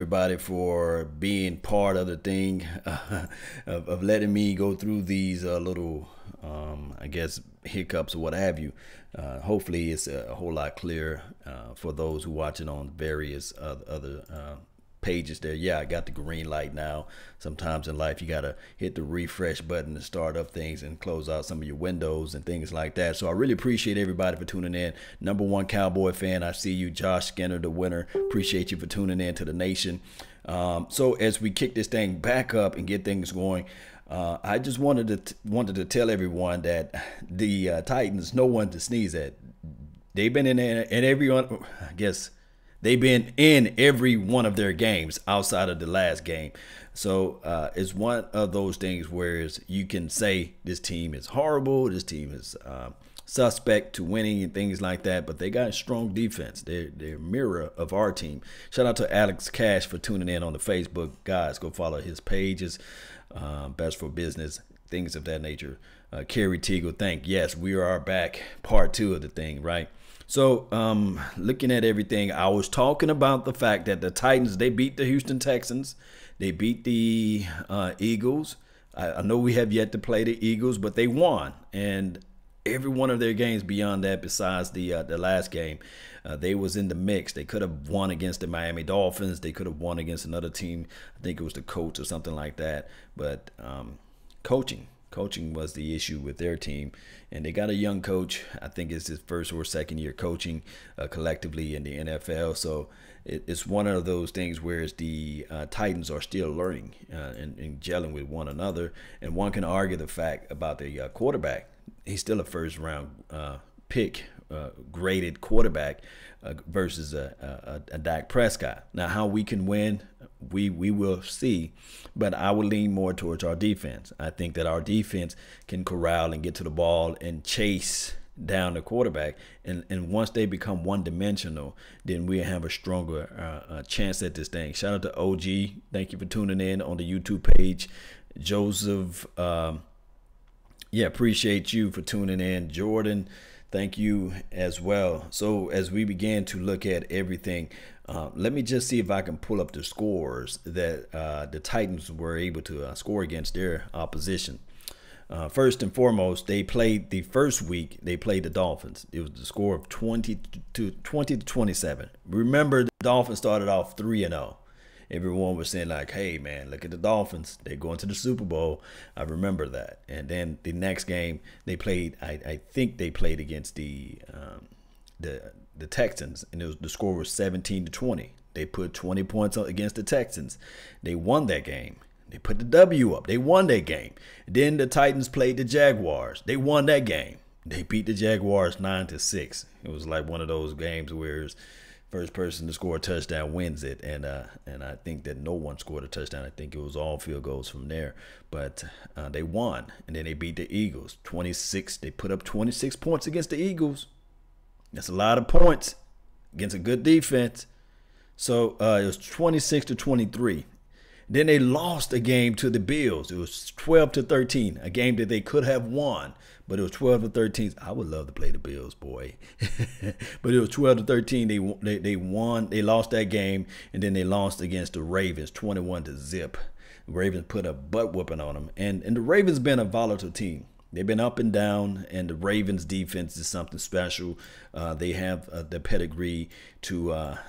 everybody for being part of the thing, of letting me go through these little, I guess, hiccups or what have you. Hopefully, it's a whole lot clearer for those who watching on various other pages there. Yeah, I got the green light now. Sometimes in life you gotta hit the refresh button to start up things and close out some of your windows and things like that. So I really appreciate everybody for tuning in. Number one Cowboy fan, I see you, Josh Skinner, the winner. Appreciate you for tuning in to the nation. So as we kick this thing back up and get things going, I just wanted to tell everyone that the Titans, no one to sneeze at. They've been in there, and everyone, I guess, they've been in every one of their games outside of the last game. So it's one of those things where you can say this team is horrible, this team is suspect to winning and things like that, but they got a strong defense. They're a mirror of our team. Shout out to Alex Cash for tuning in on the Facebook. Guys, go follow his pages, Best for Business, things of that nature. Kerry Teagle, yes, we are back, part 2 of the thing, right? So looking at everything, I was talking about the fact that the Titans, they beat the Houston Texans. They beat the Eagles. I know we have yet to play the Eagles, but they won. And every one of their games beyond that, besides the last game, they was in the mix. They could have won against the Miami Dolphins. They could have won against another team. I think it was the Colts or something like that. But Coaching was the issue with their team, and they got a young coach. I think it's his first or second year coaching collectively in the NFL. So it's one of those things where the Titans are still learning and gelling with one another. And one can argue the fact about the quarterback. He's still a first round pick, graded quarterback versus a Dak Prescott. Now, how we can win, we will see, but I would lean more towards our defense. I think that our defense can corral and get to the ball and chase down the quarterback, and once they become one-dimensional, then we have a stronger chance at this thing. Shout out to OG. Thank you for tuning in on the YouTube page. Joseph, appreciate you for tuning in. Jordan, thank you as well. So as we began to look at everything, let me just see if I can pull up the scores that the Titans were able to score against their opposition. First and foremost, they played the first week. They played the Dolphins. It was the score of 20 to 27. Remember, the Dolphins started off 3-0. Everyone was saying like, "Hey man, look at the Dolphins. They're going to the Super Bowl." I remember that. And then the next game they played, I think they played against the Texans, and the score was 17 to 20. They put 20 points against the Texans. They won that game. They put the W up. They won that game. Then the Titans played the Jaguars. They won that game. They beat the Jaguars 9-6. It was like one of those games where first person to score a touchdown wins it, and I think that no one scored a touchdown. I think it was all field goals from there, but they won, and then they beat the Eagles 26. They put up 26 points against the Eagles. That's a lot of points against a good defense. So it was 26 to 23. Then they lost a game to the Bills. It was 12 to 13, a game that they could have won, but it was 12 to 13. I would love to play the Bills, boy. But it was 12 to 13. They won. They lost that game, and then they lost against the Ravens 21 to zip. The Ravens put a butt whooping on them, and the Ravens been a volatile team. They've been up and down, and the Ravens defense is something special. They have the pedigree to,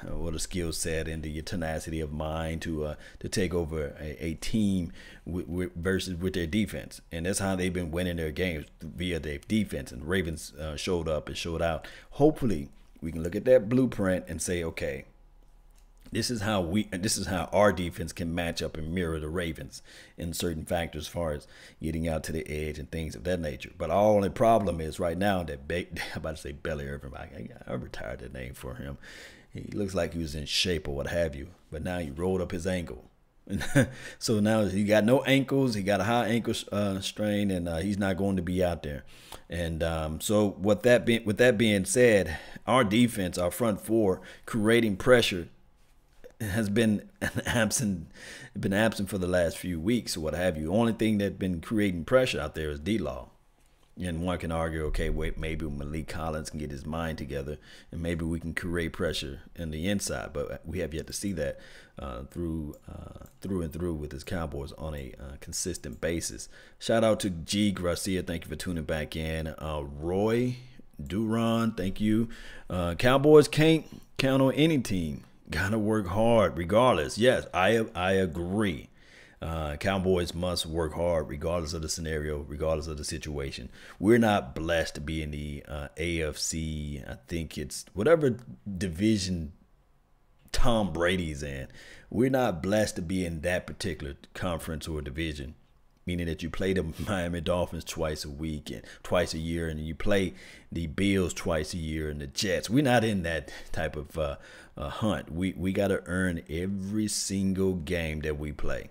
what a skill set and the tenacity of mind to take over a team versus with their defense. And that's how they've been winning their games, via their defense. And the Ravens showed up and showed out. Hopefully, we can look at that blueprint and say, okay, this is how our defense can match up and mirror the Ravens in certain factors as far as getting out to the edge and things of that nature. But our only problem is right now that I'm about to say Belly Irvin. I retired that name for him. He looks like he was in shape or what have you, but now he rolled up his ankle. So now he got no ankles. He got a high ankle strain, and he's not going to be out there. And so with that being said, our defense, our front four, creating pressure, has been absent for the last few weeks or what have you. The only thing that's been creating pressure out there is D-Law. And one can argue, okay, wait, maybe Malik Collins can get his mind together, and maybe we can create pressure in the inside. But we have yet to see that through and through with his Cowboys on a consistent basis. Shout out to G Garcia, thank you for tuning back in. Roy Duran, thank you. Cowboys can't count on any team. Gotta work hard regardless. Yes, I agree. Cowboys must work hard regardless of the scenario, regardless of the situation. We're not blessed to be in the AFC. I think it's whatever division Tom Brady's in. We're not blessed to be in that particular conference or division, meaning that you play the Miami Dolphins twice a week and twice a year, and you play the Bills twice a year and the Jets. We're not in that type of hunt. We got to earn every single game that we play.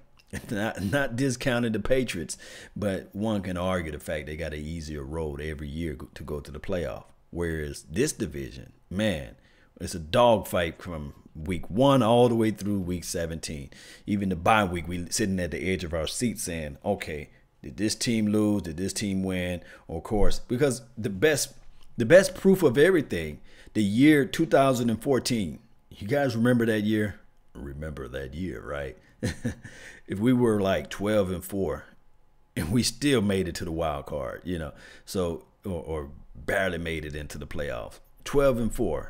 Not discounting the Patriots, but one can argue the fact they got an easier road every year to go to the playoff. Whereas this division, man, it's a dogfight from week 1 all the way through week 17. Even the bye week, we sitting at the edge of our seat saying, okay, did this team lose? Did this team win? Or of course, because the best proof of everything, the year 2014. You guys remember that year? Remember that year, right? If we were like 12-4 and we still made it to the wild card, you know, so or barely made it into the playoffs. 12-4,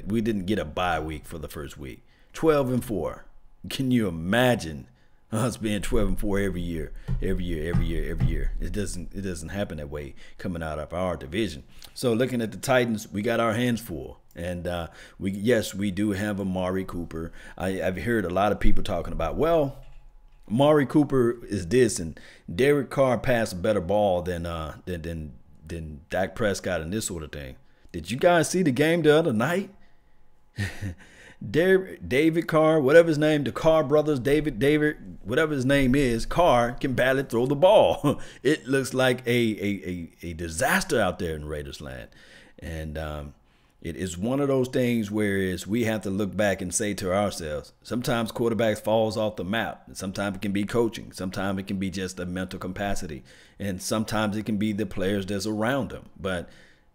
we didn't get a bye week for the first week. 12-4. Can you imagine us being 12-4 every year? It doesn't happen that way coming out of our division. So looking at the Titans, we got our hands full. And we do have Amari Cooper. I've heard a lot of people talking about, well, Amari Cooper is this, and Derek Carr passed a better ball than Dak Prescott and this sort of thing. Did you guys see the game the other night? David Carr, whatever his name, the Carr brothers, David, whatever his name is, Carr can barely throw the ball. It looks like a disaster out there in Raiders land. And it is one of those things where we have to look back and say to ourselves, sometimes quarterbacks falls off the map. Sometimes it can be coaching. Sometimes it can be just a mental capacity. And sometimes it can be the players that's around them. But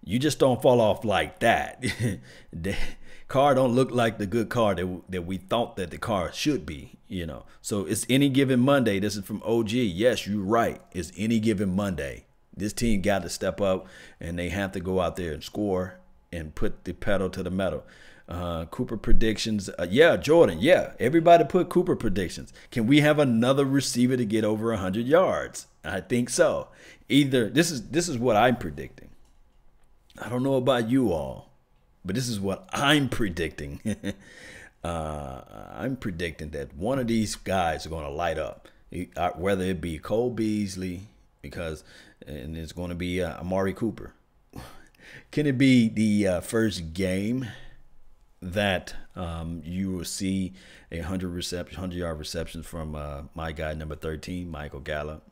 you just don't fall off like that. Carr don't look like the good Carr that we thought that the Carr should be, you know. So it's any given Monday. This is from OG. Yes, you're right. It's any given Monday. This team got to step up, and they have to go out there and score and put the pedal to the metal. Cooper predictions. Yeah, Jordan. Yeah, everybody put Cooper predictions. Can we have another receiver to get over 100 yards? I think so. Either this is what I'm predicting. I don't know about you all, but this is what I'm predicting. I'm predicting that one of these guys are going to light up, whether it be Cole Beasley, and it's going to be Amari Cooper. Can it be the first game that you will see 100-yard receptions from my guy number 13, Michael Gallup?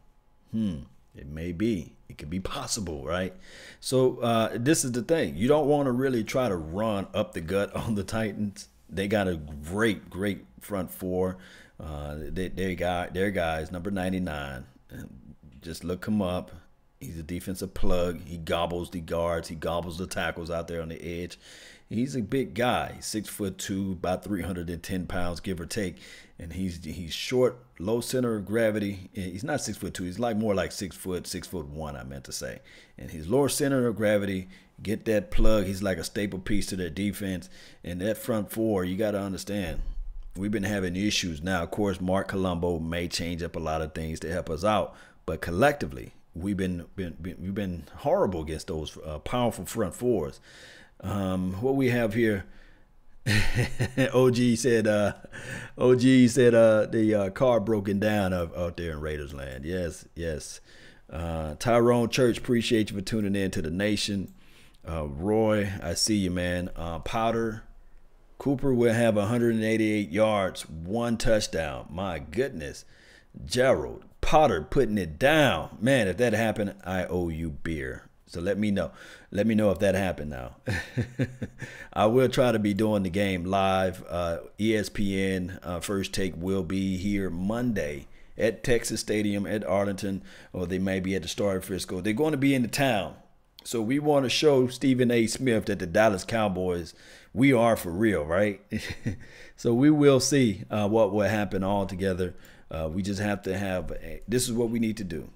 It may be. It could be possible, right? So this is the thing. You don't want to really try to run up the gut on the Titans. They got a great front four. Their guys, number 99. Just look him up. He's a defensive plug. He gobbles the guards. He gobbles the tackles out there on the edge. He's a big guy. He's 6'2", about 310 pounds, give or take. And he's short, low center of gravity. He's not 6'2". He's more like 6 foot, 6'1", I meant to say. And his lower center of gravity, get that plug. He's like a staple piece to their defense. And that front four, you got to understand, we've been having issues. Now, of course, Mark Colombo may change up a lot of things to help us out. But collectively, we've been horrible against those powerful front fours. What we have here, OG said the car broken down out there in Raiders land. Yes. Tyrone Church, appreciate you for tuning in to the nation. Roy, I see you, man. Powder, Cooper will have 188 yards, 1 touchdown. My goodness. Gerald Potter putting it down. Man, if that happened, I owe you beer. So let me know. Let me know if that happened now. I will try to be doing the game live. ESPN First Take will be here Monday at Texas Stadium, at Arlington, or they may be at the Star at Frisco. They're going to be in the town. So we want to show Stephen A. Smith that the Dallas Cowboys, we are for real, right? So we will see what will happen all together. We just have to have, this is what we need to do.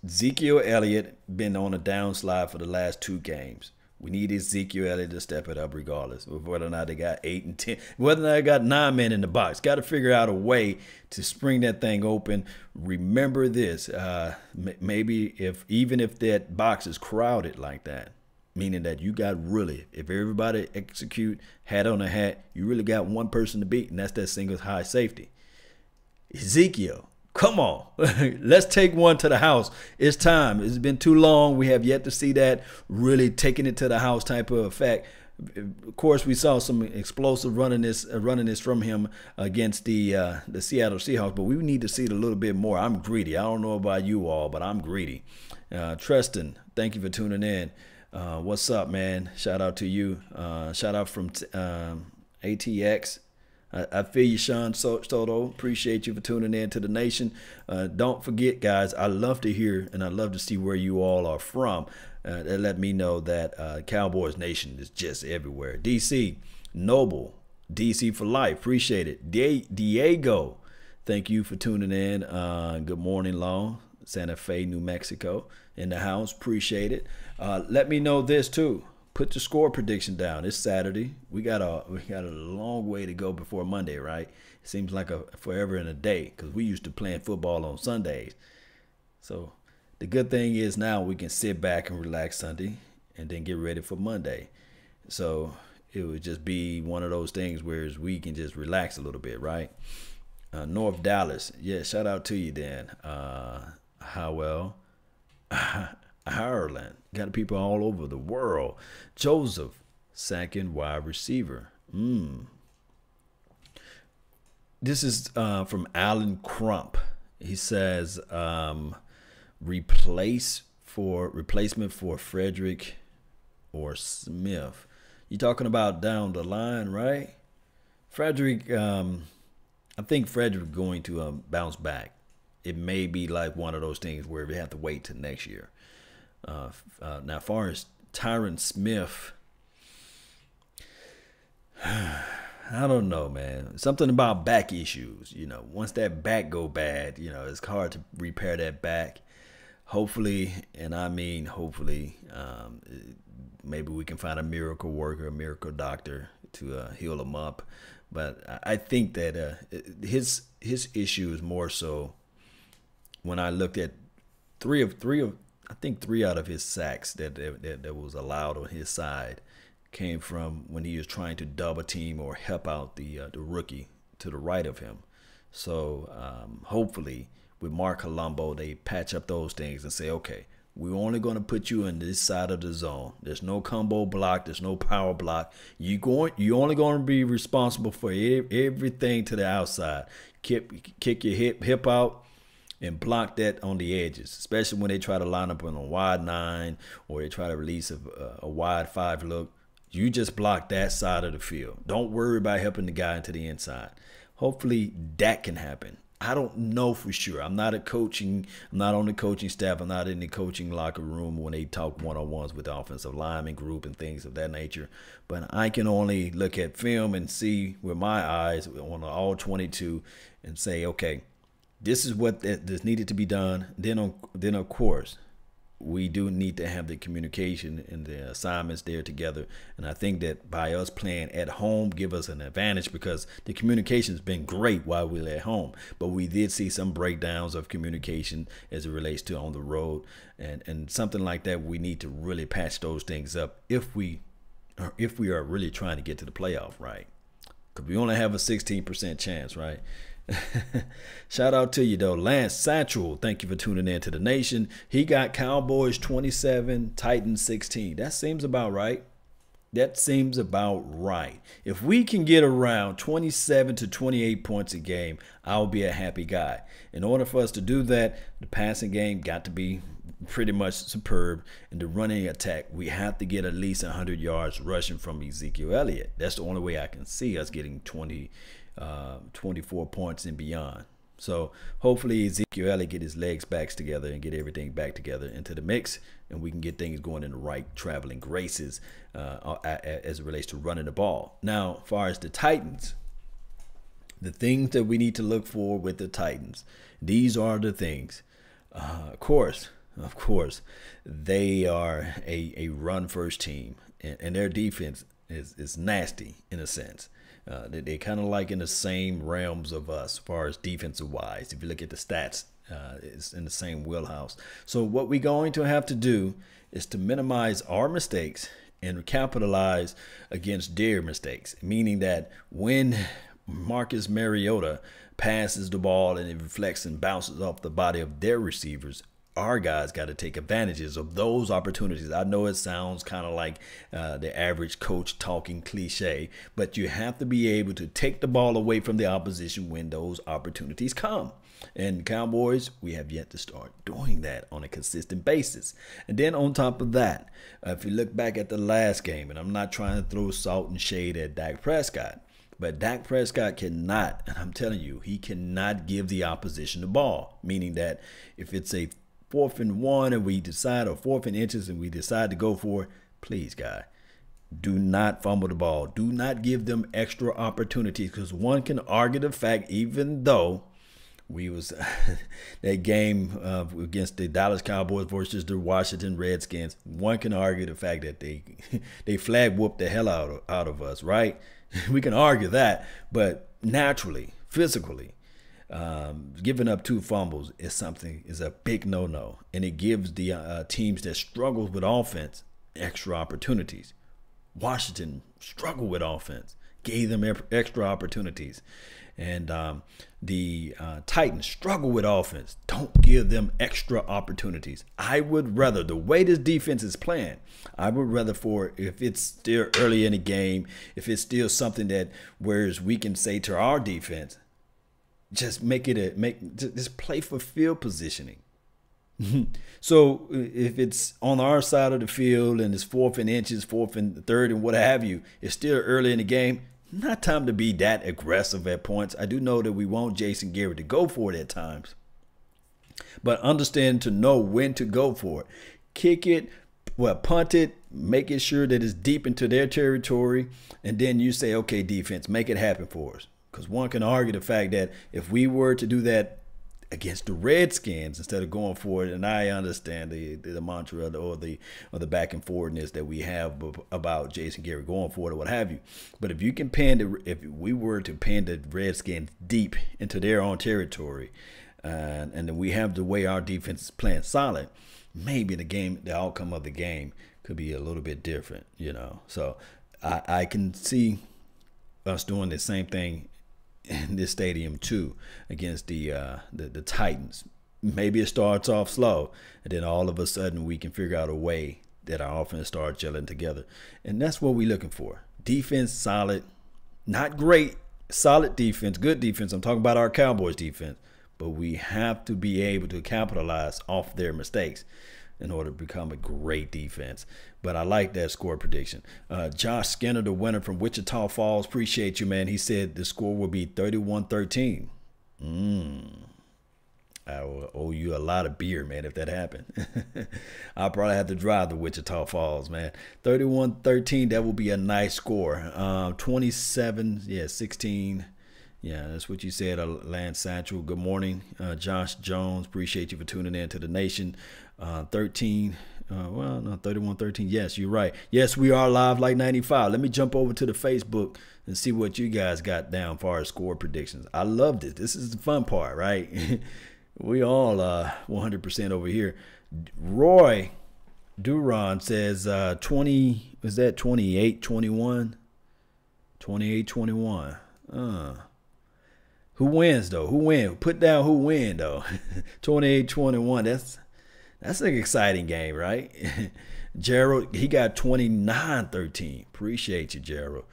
Ezekiel Elliott been on a downslide for the last 2 games. We need Ezekiel Elliott to step it up regardless of whether or not they got 8 and 10, whether or not they got 9 men in the box. Got to figure out a way to spring that thing open. Remember this, maybe even if that box is crowded like that, meaning that you got really, if everybody execute hat on a hat, you really got one person to beat, and that's that single high safety. Ezekiel, come on. Let's take one to the house. It's time. It's been too long. We have yet to see that really taking it to the house type of effect. Of course, we saw some explosive running this from him against the Seattle Seahawks, but we need to see it a little bit more. I'm greedy. I don't know about you all, but I'm greedy. Tristan, thank you for tuning in. What's up, man? Shout out to you. Shout out from ATX. I feel you, Sean Soto. Appreciate you for tuning in to the nation. Don't forget, guys, I love to hear and I love to see where you all are from. That let me know that Cowboys Nation is just everywhere. DC, Noble, DC for life. Appreciate it. Diego, thank you for tuning in. Good morning, Long. Santa Fe, New Mexico. In the house. Appreciate it. Let me know this, too. Put the score prediction down. It's Saturday. We got a long way to go before Monday, right? It seems like a forever and a day because we used to playing football on Sundays. So the good thing is now we can sit back and relax Sunday and then get ready for Monday. So it would just be one of those things where we can just relax a little bit, right? North Dallas. Yeah, shout out to you, Dan. Howell. Ireland. Got people all over the world. Joseph, second wide receiver. This is from Alan Crump. He says replacement for Frederick or Smith. You talking about down the line, right? Frederick, I think Frederick going to bounce back. It may be like one of those things where we have to wait till next year. Now, as far as Tyron Smith, I don't know, man. Something about back issues. You know, once that back go bad, you know, it's hard to repair that back. Hopefully, and I mean hopefully, maybe we can find a miracle worker, a miracle doctor to heal him up. But I think that his issue is more so when I looked at three out of his sacks that was allowed on his side came from when he was trying to double team or help out the rookie to the right of him. So hopefully with Mark Colombo, they patch up those things and say, okay, we're only going to put you in this side of the zone. There's no combo block. There's no power block. You're only going to be responsible for everything to the outside. Kick your hip out and block that on the edges, especially when they try to line up on a wide 9 or they try to release a wide 5 look. You just block that side of the field. Don't worry about helping the guy into the inside. Hopefully that can happen. I don't know for sure. I'm not on the coaching staff. I'm not in the coaching locker room when they talk one-on-ones with the offensive lineman group and things of that nature. But I can only look at film and see with my eyes on all 22 and say, okay, this is what this needed to be done. Then of course, we do need to have the communication and the assignments there together. And I think that by us playing at home give us an advantage because the communication has been great while we're at home. But we did see some breakdowns of communication as it relates to on the road. And something like that, we need to really patch those things up if we are really trying to get to the playoff, right? Because we only have a 16% chance, right? Shout out to you though, Lance Satchel. Thank you for tuning in to the nation. He got Cowboys 27, Titans 16. That seems about right. That seems about right. If we can get around 27 to 28 points a game, I'll be a happy guy. In order for us to do that, the passing game got to be pretty much superb. In the running attack, we have to get at least 100 yards rushing from Ezekiel Elliott. That's the only way I can see us getting 24 points and beyond. So hopefully Ezekiel Elliott get his legs back together and get everything back together into the mix, and we can get things going in the right traveling graces as it relates to running the ball. Now, as far as the Titans, the things that we need to look for with the Titans, these are the things. Of course, they are a run-first team, and their defense is nasty in a sense. They're kind of like in the same realms of us as far as defensive-wise. If you look at the stats, it's in the same wheelhouse. So what we're going to have to do is to minimize our mistakes and capitalize against their mistakes, meaning that when Marcus Mariota passes the ball and it reflects and bounces off the body of their receivers, our guys got to take advantages of those opportunities. I know it sounds kind of like the average coach talking cliche, but you have to be able to take the ball away from the opposition when those opportunities come. And Cowboys, we have yet to start doing that on a consistent basis. And then on top of that, if you look back at the last game, and I'm not trying to throw salt and shade at Dak Prescott, but Dak Prescott cannot, and I'm telling you, he cannot give the opposition the ball, meaning that if it's a 4th and 1 and we decide, or 4th and inches and we decide to go for it, please, guy, do not fumble the ball. Do not give them extra opportunities, because one can argue the fact, even though we was that game against the Dallas Cowboys versus the Washington Redskins, one can argue the fact that they flag whooped the hell out of us, right? We can argue that, but naturally, physically, giving up 2 fumbles is a big no-no, and it gives the teams that struggle with offense extra opportunities. Washington struggled with offense, gave them extra opportunities, and the Titans struggle with offense. Don't give them extra opportunities. I would rather, the way this defense is playing, I would rather for, if it's still early in the game, if it's still something that whereas we can say to our defense, just just play for field positioning. So if it's on our side of the field and it's 4th and inches, 4th and 3rd and what have you, it's still early in the game. Not time to be that aggressive at points. I do know that we want Jason Garrett to go for it at times, but understand to know when to go for it. Kick it, punt it, making sure that it's deep into their territory, and then you say, okay, defense, make it happen for us. Because one can argue the fact that if we were to do that against the Redskins instead of going for it, and I understand the mantra or the back and forwardness that we have about Jason Garrett going for it or what have you, but if you can if we were to pin the Redskins deep into their own territory, and then we have the way our defense is playing solid, maybe the outcome of the game could be a little bit different, you know. So I can see us doing the same thing in this stadium too against the Titans. Maybe it starts off slow, and then all of a sudden we can figure out a way that our offense starts gelling together, and that's what we're looking for. Defense solid, not great, solid defense, good defense. I'm talking about our Cowboys defense, but we have to be able to capitalize off their mistakes in order to become a great defense. But I like that score prediction. Josh Skinner, the winner from Wichita Falls, appreciate you, man. He said the score will be 31-13. I will owe you a lot of beer, man, if that happened. I'll probably have to drive to Wichita Falls, man. 31-13, that will be a nice score. 27, yeah, 16. Yeah, that's what you said, Lance Satchel. Good morning. Josh Jones, appreciate you for tuning in to the nation. 13, well, no, 31-13. Yes, you're right. Yes, we are live like 95. Let me jump over to the Facebook and see what you guys got down as far as score predictions. I loved it. This is the fun part, right? We all 100% over here. Roy Duran says 20, is that 28-21? 28-21. Who wins, though? Who wins? Put down who win, though. 28-21. That's an exciting game, right? Gerald, he got 29-13. Appreciate you, Gerald.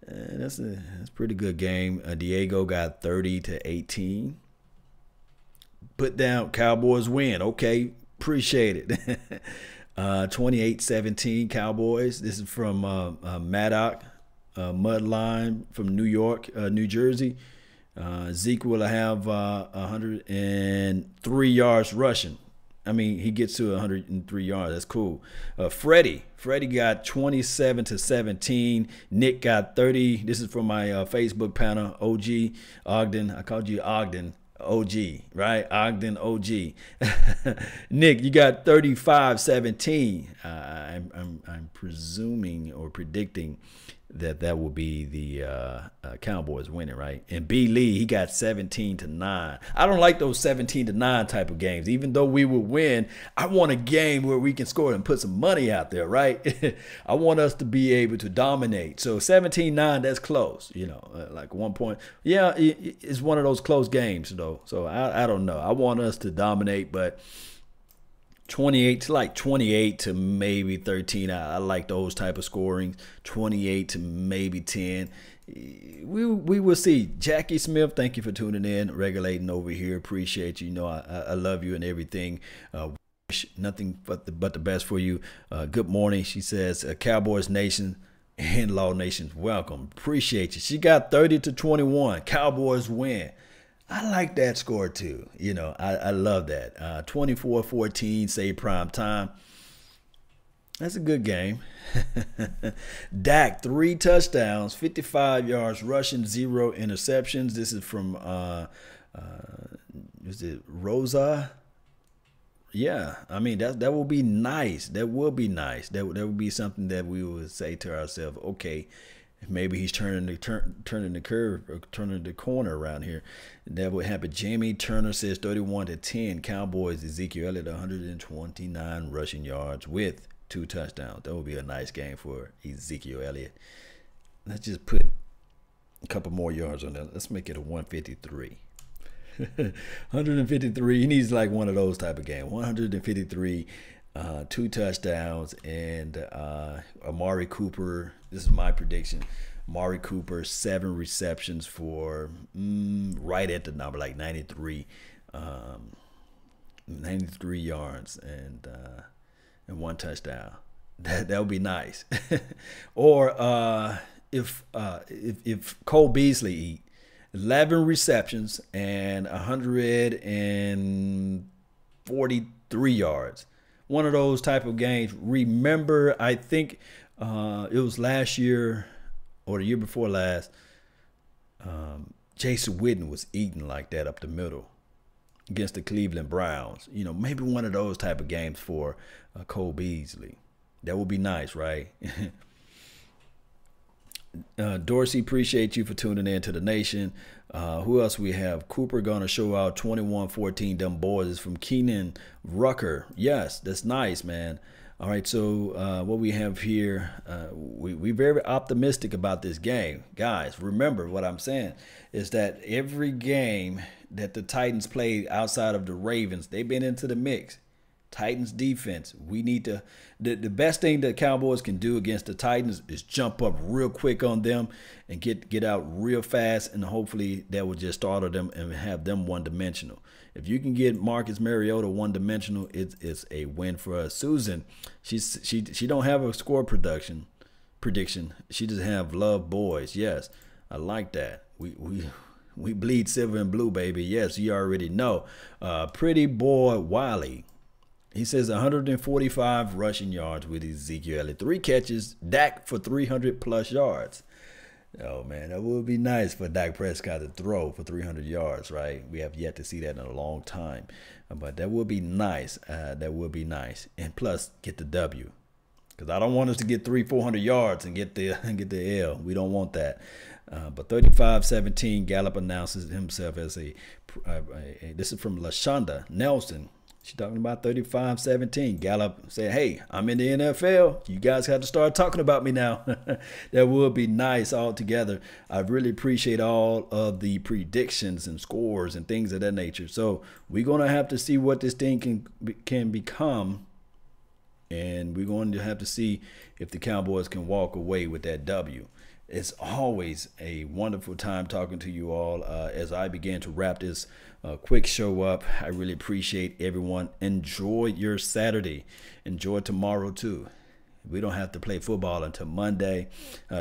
That's a pretty good game. Diego got 30-18. Put down Cowboys win. Okay, appreciate it. 28-17 Cowboys. This is from Maddox, Mudline from New York, New Jersey. Zeke will have 103 yards rushing. I mean, he gets to 103 yards. That's cool. Freddie got 27 to 17. Nick got 30. This is from my Facebook panel. OG Ogden. I called you Ogden. OG, right? Ogden OG. Nick, you got 35-17. I'm presuming or predicting that will be the Cowboys winning, right? And B. Lee, he got 17-9. I don't like those 17-9 type of games. Even though we will win, I want a game where we can score and put some money out there, right? I want us to be able to dominate. So 17-9, that's close, like 1 point. Yeah, it's one of those close games, though. So I don't know. I want us to dominate, but 28 to maybe 13. I like those type of scorings. 28 to maybe 10. We will see. Jackie Smith, thank you for tuning in, regulating over here. Appreciate you. I love you and everything. Wish nothing but the best for you. Good morning. She says, Cowboys Nation, in-law nations, welcome. Appreciate you. She got 30 to 21. Cowboys win. I like that score too. I love that. 24-14, say prime time. That's a good game. Dak, 3 touchdowns, 55 yards rushing, 0 interceptions. This is from, is it Rosa? Yeah, I mean, that will be nice. That will be nice. That will be something that we would say to ourselves, okay, maybe he's turning the curve or turning the corner around here. That would happen. Jamie Turner says 31 to 10. Cowboys, Ezekiel Elliott, 129 rushing yards with 2 touchdowns. That would be a nice game for Ezekiel Elliott. Let's just put a couple more yards on that. Let's make it a 153. 153. He needs like one of those type of games. 153. 2 touchdowns, and Amari Cooper, this is my prediction, Amari Cooper, 7 receptions for right at the number, like 93 yards and 1 touchdown. That would be nice. Or if Cole Beasley eat 11 receptions and 143 yards. One of those type of games. Remember, I think it was last year or the year before last, Jason Witten was eating like that up the middle against the Cleveland Browns. Maybe one of those type of games for Cole Beasley. That would be nice, right? Dorsey, appreciate you for tuning in to the nation. Who else we have? Cooper gonna show out 21-14. Them boys is from Keenan Rucker. Yes, that's nice, man. All right, so what we have here, we're very optimistic about this game. Guys, remember what I'm saying is that every game that the Titans played outside of the Ravens, they've been into the mix. Titans defense, we need to, the best thing that Cowboys can do against the Titans is jump up real quick on them and get out real fast, and hopefully that will just startle them and have them one-dimensional. If you can get Marcus Mariota one-dimensional, it's a win for us. Susan, she don't have a score prediction. She just have love boys. Yes, I like that. We bleed silver and blue, baby. Yes, you already know. Pretty boy Wiley. He says 145 rushing yards with Ezekiel Elliott. 3 catches, Dak for 300+ yards. Oh, man, that would be nice for Dak Prescott to throw for 300 yards, right? We have yet to see that in a long time. But that would be nice. That would be nice. And plus, get the W. Because I don't want us to get 300-400 yards and get the L. We don't want that. But 35-17, Gallup announces himself as this is from LaShonda Nelson. She's talking about 35-17. Gallup said, hey, I'm in the NFL. You guys have to start talking about me now. That would be nice altogether. I really appreciate all of the predictions and scores and things of that nature. So we're going to have to see what this thing can become. And we're going to have to see if the Cowboys can walk away with that W. It's always a wonderful time talking to you all as I begin to wrap this quick show up. I really appreciate everyone. Enjoy your Saturday. Enjoy tomorrow too. We don't have to play football until Monday.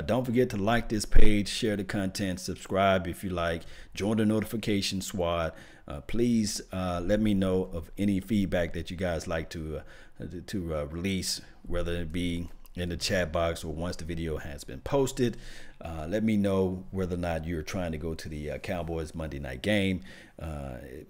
Don't forget to like this page, share the content, subscribe if you like, join the notification squad. Please let me know of any feedback that you guys like to release, whether it be in the chat box or once the video has been posted. Let me know whether or not you're trying to go to the Cowboys Monday night game.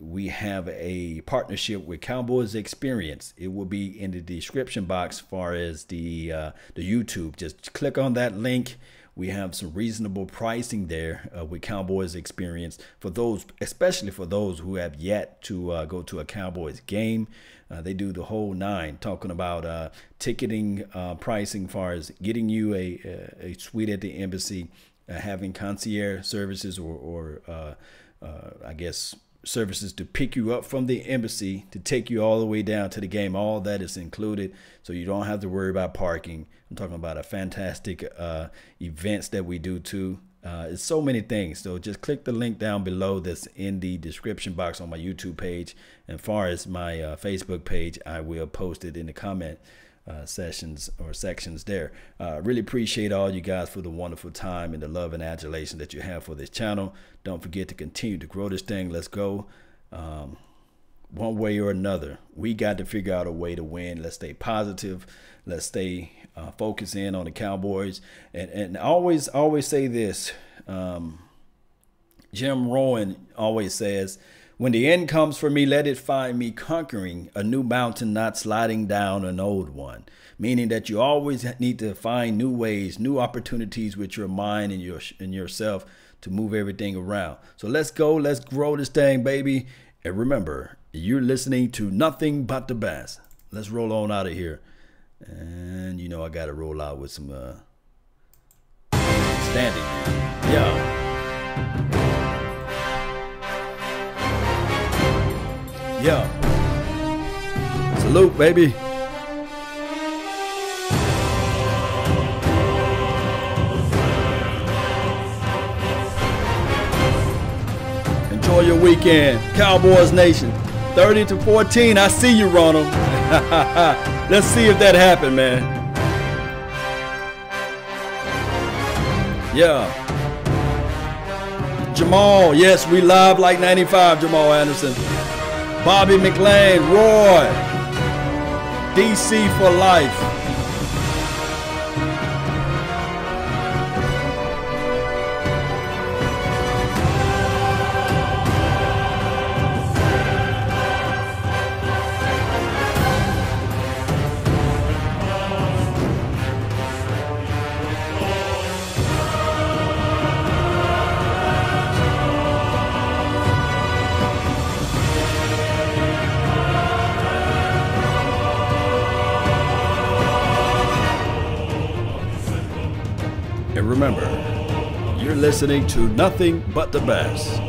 We have a partnership with Cowboys Experience. It will be in the description box as far as the YouTube. Just click on that link. We have some reasonable pricing there with Cowboys Experience for those, especially for those who have yet to go to a Cowboys game. They do the whole nine, talking about ticketing, pricing, as far as getting you a suite at the embassy, having concierge services or I guess services to pick you up from the embassy to take you all the way down to the game. All that is included, so you don't have to worry about parking. I'm talking about a fantastic events that we do too. It's so many things. So just click the link down below that's in the description box on my YouTube page. And as far as my Facebook page, I will post it in the comment sections there. Really appreciate all you guys for the wonderful time and the love and adulation that you have for this channel. Don't forget to continue to grow this thing. Let's go. One way or another, we got to figure out a way to win. Let's stay positive. Let's stay focused in on the Cowboys. And I always say this. Jim Rohn always says, when the end comes for me, let it find me conquering a new mountain, not sliding down an old one. Meaning that you always need to find new ways, new opportunities with your mind and yourself to move everything around. So let's go. Let's grow this thing, baby. And remember, you're listening to nothing but the best. Let's roll on out of here. And you know I got to roll out with some standing. Yeah. Yeah. Salute, baby. Enjoy your weekend. Cowboys Nation. 30-14. I see you, Ronald. Let's see if that happened, man. Yeah. Jamal. Yes, we live like 95, Jamal Anderson. Bobby McLean, Roy, DC for life. And remember, you're listening to nothing but the best.